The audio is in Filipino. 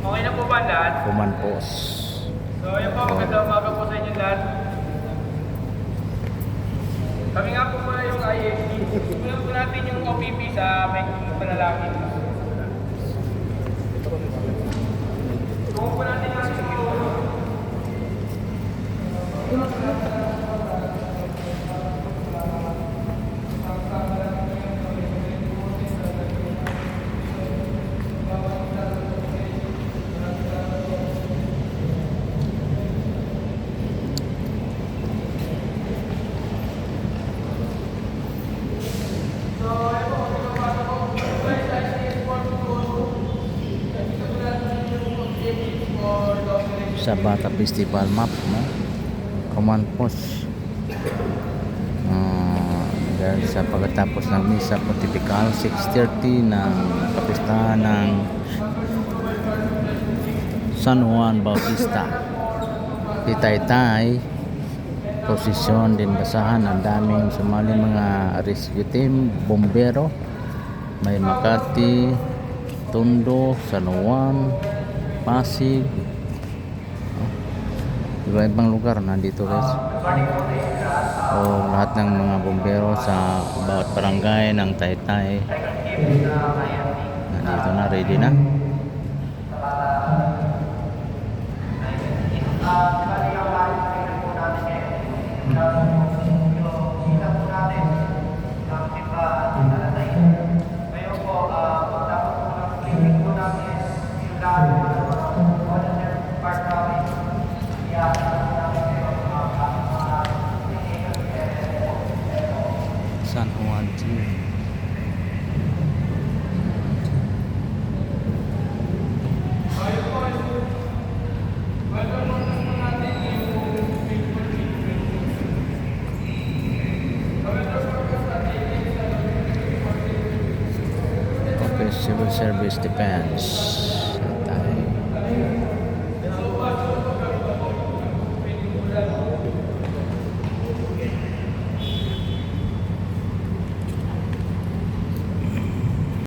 Okay na po ba lahat? Kumanpos. So, yun po, magandang umaga po sa inyo lahat. Kami nga po muna yung IFD. Simulan po natin yung OPP sa may panalangin. Tungo po natin yung Sa Bata Festival map, no? Kumanpos. Dahil sa pagkatapos ng Misa Pontifical 6:30 ng kapistahan ng San Juan Bautista di Taytay, prosesyon din basahan. Ang daming sumali mga rescue team, bombero, may Makati, Tondo, San Juan, Pasig, iba-ibang lugar nandito guys. O lahat ng mga bombero sa bawat barangay ng Taytay nandito na, ready na. San Juan Team. Okay, Civil Service Defense.